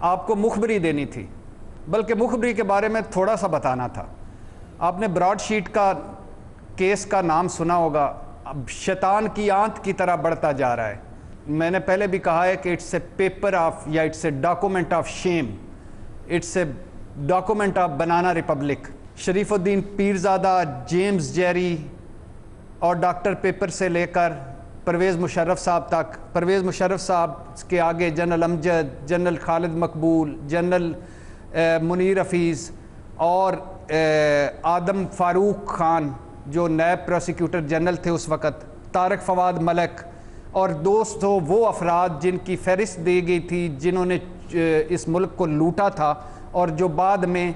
آپ کو مخبری دینی تھی، بلکہ مخبری کے بارے میں تھوڑا سا بتانا تھا۔ آپ نے براڈ شیٹ کا کیس کا نام سنا ہوگا، اب شیطان کی آنت کی طرح بڑھتا جا رہا ہے۔ میں نے پہلے بھی کہا ہے کہ اٹس اے پیپر آف یا it's a document of shame, it's a document of banana republic. Sharifuddin Pirzada, James جیری اور ڈاکٹر پیپر سے لے کر پرویز مشرف صاحب تک، پرویز مشرف صاحب کے آگے جنرل امجد، جنرل خالد مقبول، جنرل منیر حفیظ اور آدم فاروق خان جو نیب پروسیکیوٹر جنرل تھے اس وقت، طارق فواد ملک اور دوستوں وہ افراد جن کی فہرست دی گئی تھی، جنہوں نے اس ملک کو لوٹا تھا اور جو بعد میں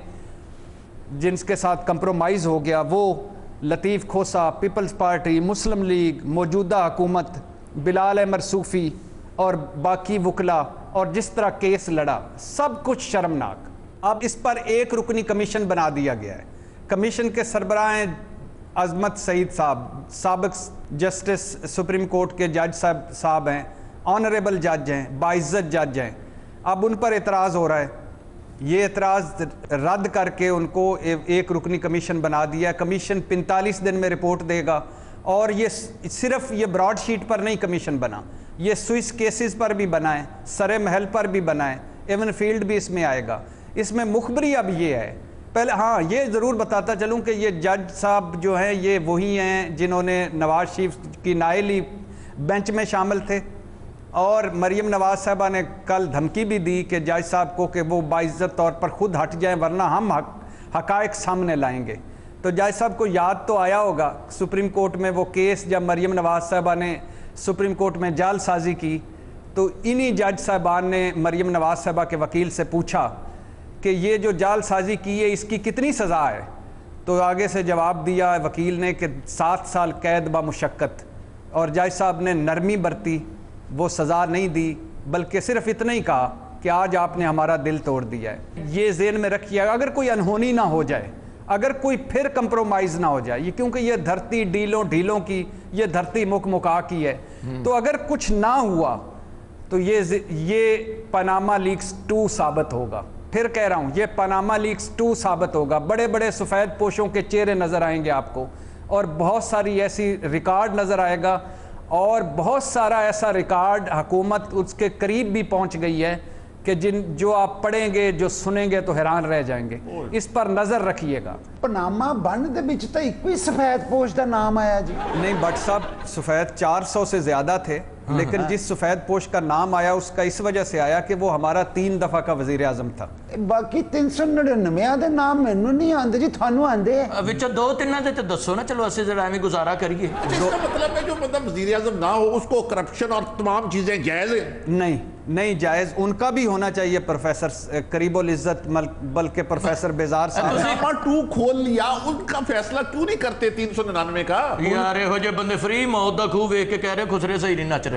جن کے ساتھ کمپرومائز ہو گیا، وہ لطیف کھوسا، پیپلز پارٹی، مسلم لیگ، موجودہ حکومت، بلال احمد صوفی اور باقی وکلا، اور جس طرح کیس لڑا، سب کچھ شرمناک۔ اب اس پر ایک رکنی کمیشن بنا دیا گیا ہے۔ کمیشن کے سربراہ ہیں عظمت سعید صاحب، سابق جسٹس سپریم کورٹ کے جج صاحب ہیں، آنریبل جج ہیں، باعزت جج ہیں۔ اب ان پر اعتراض ہو رہا ہے، یہ اعتراض رد کر کے ان کو ایک رکنی کمیشن بنا دیا ہے۔ کمیشن 45 دن میں رپورٹ دے گا، اور یہ صرف یہ براڈ شیٹ پر نہیں کمیشن بنا، یہ سوئس کیسز پر بھی بنا ہے، سرے محل پر بھی بنا ہے، ایون فیلڈ بھی اس میں آئے گا۔ اس میں مخبری اب یہ ہے، پہلے ہاں یہ ضرور بتاتا چلوں کہ یہ جج صاحب جو ہیں یہ وہی ہیں جنہوں نے نواز شریف کی نائلی بینچ میں شامل تھے، اور مریم نواز صاحبہ نے کل دھمکی بھی دی کہ جج صاحب کو کہ وہ باعزت طور پر خود ہٹ جائیں ورنہ ہم حقائق سامنے لائیں گے۔ تو جج صاحب کو یاد تو آیا ہوگا سپریم کورٹ میں وہ کیس جب مریم نواز صاحبہ نے سپریم کورٹ میں جعل سازی کی، تو انہی جج صاحبان نے مریم نواز صاحبہ کے وکیل سے پوچھا کہ یہ جو جعل سازی کی ہے اس کی کتنی سزا ہے؟ تو آگے سے جواب دیا وکیل نے کہ 7 سال قید بمشقت، اور جج صاحب نے نرمی برتی، وہ سزا نہیں دی، بلکہ صرف اتنا ہی کہا کہ آج آپ نے ہمارا دل توڑ دیا ہے۔ یہ ذہن میں رکھیے گا، اگر کوئی انہونی نہ ہو جائے، اگر کوئی پھر کمپرومائز نہ ہو جائے، یہ کیونکہ یہ دھرتی ڈھیلوں کی، یہ دھرتی مکا کی ہے، تو اگر کچھ نہ ہوا تو یہ پاناما لیکس 2 ثابت ہوگا۔ پھر کہہ رہا ہوں، یہ پاناما لیکس 2 ثابت ہوگا۔ بڑے بڑے سفید پوشوں کے چہرے نظر آئیں گے آپ کو، اور بہت ساری ایسی ریکارڈ نظر آئے گا، اور بہت سارا ایسا ریکارڈ حکومت اس کے قریب بھی پہنچ گئی ہے کہ جو آپ پڑھیں گے، جو سنیں گے تو حیران رہ جائیں گے۔ اس پر نظر رکھیے گا۔ پاناما بند دے وچ تے ایک ہی سفید پوش دا نام آیا جی؟ نہیں بٹ صاحب، سفید 400 سے زیادہ تھے، لیکن جس سفید پوش کا نام آیا اس کا اس وجہ سے آیا کہ وہ ہمارا 3 دفعہ کا وزیر اعظم تھا۔ باقی 399 دے نام مینوں نہیں آندے جی، تھانوں آندے وچوں 2-3 دے تے دسو نا، چلو اسے ذرا ایویں گزارا کریے۔ اس کا مطلب ہے جو بندہ وزیر اعظم نہ ہو اس کو کرپشن اور تمام چیزیں جائز ہیں؟ نہیں جائز، ان کا بھی ہونا چاہیے پروفیسر قریب العزت، بلکہ پروفیسر بیزار صاحب۔ پاناما 2 کھول لیا، ان کا فیصلہ کیوں نہیں کرتے 399 کا؟ یار ہو جے بندے فری موت دا خوہ ویکھ کے کہہ رہے خسرے صحیح نہیں نچ رہے۔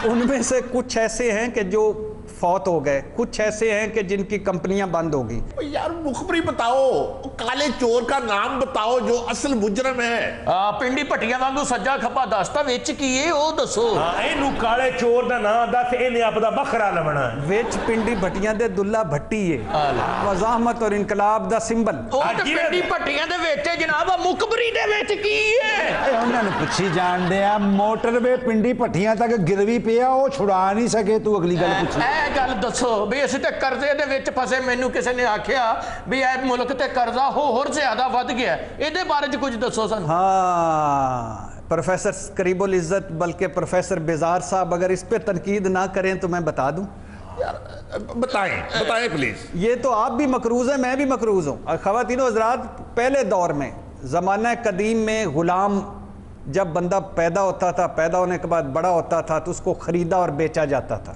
ان میں سے کچھ ایسے ہیں کہ جو فوت ہو گئے، کچھ ایسے ہیں کہ جن کی کمپنیاں بند ہو گئی۔ یار مخبری بتاؤ، کالے چور کا نام بتاؤ جو اصل مجرم ہے۔ پنڈی پٹیاں وانگو سجا کھپا دستا وچ کی ہے او دسو۔ اینو کالے چور دا نام دس، اینے اپنا بکرا لونا وچ پنڈی بھٹیاں دے دلہ بھٹی ہے، وضاحت اور انقلاب دا سمبل۔ او تے پنڈی پٹیاں دے وچ جناب مخبری دے وچ کی ہے؟ انہاں نے پوچھی جان دے آ موٹر وے پنڈی پٹیاں تک گروی پیا، او چھڑا نہیں سکے، تو اگلی گل پوچھی۔ اے گل دسو بھی اسی تے قرضے دے وچ پھسے، مینوں کسے نے آکھیا بھی اے ملک تے قرضہ ہور زیادہ ود گیا، اے دے بارے چ کچھ دسو سن۔ ہاں پروفیسر قریب العزت بلکہ پروفیسر بیزار صاحب اگر اس پہ تنقید نہ کریں تو میں بتا دوں۔ بتائیں پلیز۔ یہ تو آپ بھی مقروض ہیں، میں بھی مقروض ہوں۔ خواتین و حضرات، پہلے دور میں زمانہ قدیم میں غلام جب بندہ پیدا ہوتا تھا، پیدا ہونے کے بعد بڑا ہوتا تھا تو اس کو خریدا اور بیچا جاتا تھا۔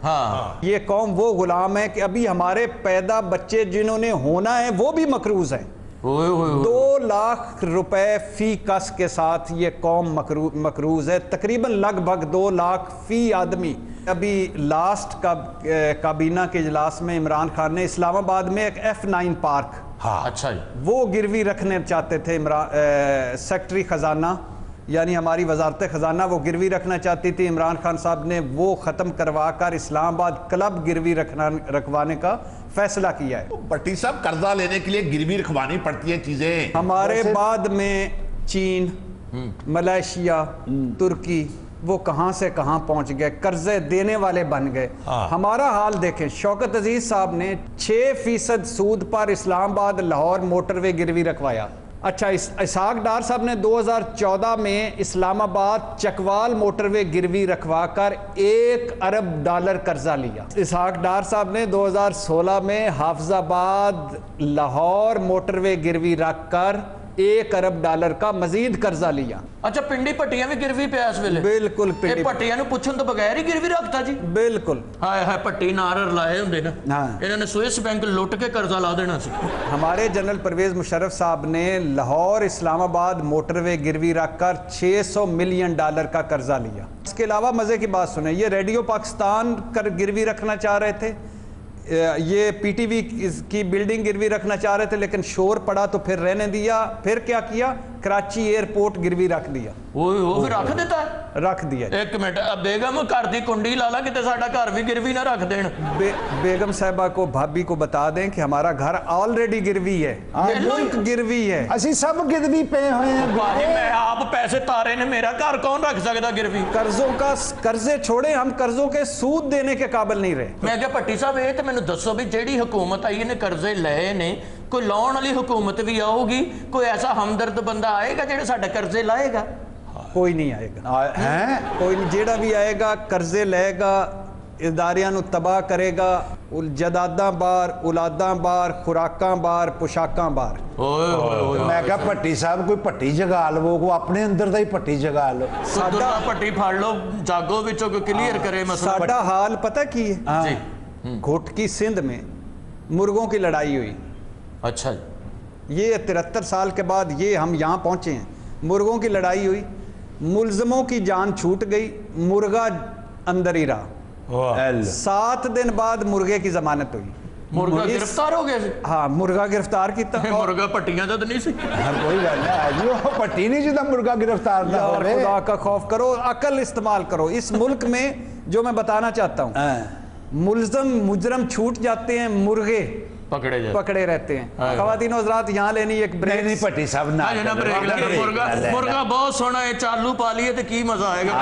یہ قوم وہ غلام ہے کہ ابھی ہمارے پیدا بچے جنہوں نے ہونا ہے وہ بھی مقروض ہیں۔ 2 لاکھ روپے فی کس کے ساتھ یہ قوم مقروض ہے، تقریباً لگ بھگ 2 لاکھ فی آدمی۔ ابھی لاسٹ کابینہ کے اجلاس میں عمران خان نے اسلام آباد میں ایک F9 پارک اچھا وہ گروی رکھنے چاہتے تھے سیکٹری خزانہ یعنی ہماری وزارت خزانہ وہ گروی رکھنا چاہتی تھی، عمران خان صاحب نے وہ ختم کروا کر اسلام آباد کلب گروی رکھوانے کا فیصلہ کیا ہے۔ بھٹی صاحب قرضہ لینے کے لیے گروی رکھوانی پڑتی ہیں چیزیں۔ ہمارے بعد میں چین، ملائیشیا، ترکی وہ کہاں سے کہاں پہنچ گئے، قرضے دینے والے بن گئے۔ ہمارا حال دیکھیں، شوکت عزیز صاحب نے 6% سود پر اسلام آباد لاہور موٹر وے گروی رکھوایا۔ اچھا، اسحاق ڈار صاحب نے 2014 میں اسلام آباد چکوال موٹر وے گروی رکھوا کر $1 ارب قرضہ لیا۔ اسحاق ڈار صاحب نے 2016 میں حافظ آباد لاہور موٹر وے گروی رکھ کر $1 ارب کا مزید قرضہ لیا۔ اچھا، پنڈی پٹیاں بھی گروی پہ اس ویلے؟ بالکل، یہ پٹیاں نو پوچھن تو بغیر ہی گروی رکھتا جی؟ بالکل۔ ہائے ہائے، پٹی نار لائے ہوندے نا، ہاں، انہوں نے سوئس بینک لوٹ کے قرضہ لا دینا سی۔ ہمارے جنرل پرویز مشرف صاحب نے لاہور اسلام آباد موٹر وے گروی رکھ کر $600 ملین کا قرضہ لیا۔ اس کے علاوہ مزے کی بات سنیں، یہ ریڈیو پاکستان کر گروی رکھنا چاہ رہے تھے، یہ پی ٹی وی کی بلڈنگ گروی رکھنا چاہ رہے تھے، لیکن شور پڑا تو پھر رہنے دیا۔ پھر کیا کیا؟ کراچی ایئرپورٹ گروی رکھ دیا۔ وہ پھر رکھ دیتا ہے؟ رکھ دیا۔ ایک منٹ، اب بیگم گھر دی کنڈی لالا کتے ساڈا گھر بھی گروی نہ رکھ دین۔ بیگم صاحبہ کو، بھابی کو بتا دیں کہ ہمارا گھر آلریڈی گروی ہے، ملک گروی ہے۔ اسی سب گروی پہ ہوئے ہیں۔ بھائی میں آپ پیسے تارے نے، میرا گھر کون رکھ سکتا گروی؟ قرضے چھوڑے، ہم قرضوں کے سود دینے کے قابل نہیں رہے۔ میں کہ پٹی صاحب یہ تو مینوں دسو بھی جیڑی حکومت آئی نے قرضے لے نے، کوئی لاؤن والی حکومت بھی آؤ گی، کوئی ایسا ہمدرد بندہ آئے گا جیڑا ساڈے قرضے لائے گا؟ کوئی نہیں آئے گا، کوئی نہیں۔ جیڑا بھی آئے گا قرضے لے گا، اداریاں نو تباہ کرے گا، جداداں بار، اولاداں بار، خوراکاں بار، پوشاکاں بار۔ میں کہا پٹی صاحب کوئی پٹی جگا لو، کو اپنے اندر دا ہی پٹی جگا لو۔ ساڈا پٹی پھاڑ لو، جاگو وچوں کو کلیئر کرے مسئلہ۔ ساڈا حال پتہ کی ہے؟ جی، گھوٹکی سندھ میں مرغوں کی لڑائی ہوئی۔ اچھا جی، یہ 73 سال کے بعد یہ ہم یہاں پہنچے ہیں، مرغوں کی لڑائی ہوئی، ملزموں کی جان چھوٹ گئی، مرغا اندر ہی رہا۔ 7 دن بعد مرغے کی ضمانت ہوئی۔ مرغا گرفتار ہو گیا سی؟ ہاں، مرغا گرفتار کیتا۔ مرغا پٹیاں دا تو نہیں سی؟ کوئی گل ہے جی، وہ پٹی نہیں جدا مرغا گرفتار نہ یار ہوئے۔ خدا کا خوف کرو، عقل استعمال کرو۔ اس ملک میں جو میں بتانا چاہتا ہوں، مجرم چھوٹ جاتے ہیں، مرغے پکڑے رہتے ہیں۔ خواتین و حضرات، یہاں لینی ایک بریک۔ نہیں پٹی صاحب نہ مرغا بہت سونا ہے، چالو پا لیے تو کی مزہ آئے گا؟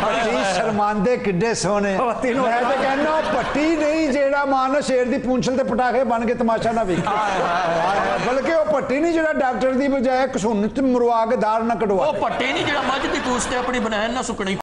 پٹی شرماندے کڈے سونے۔ میں تو کہنا پٹی نہیں جیڑا مانا شیر دی پونچھل تے پٹاخے بن کے تماشا نہ ویکھے، بلکہ وہ پٹی نہیں جیڑا ڈاکٹر دی بجائے کسونت مروا کے دار نہ کٹوا۔ وہ پٹی نہیں جیڑا مجھ دی پوچھتے اپنی بنین نہ سکنی۔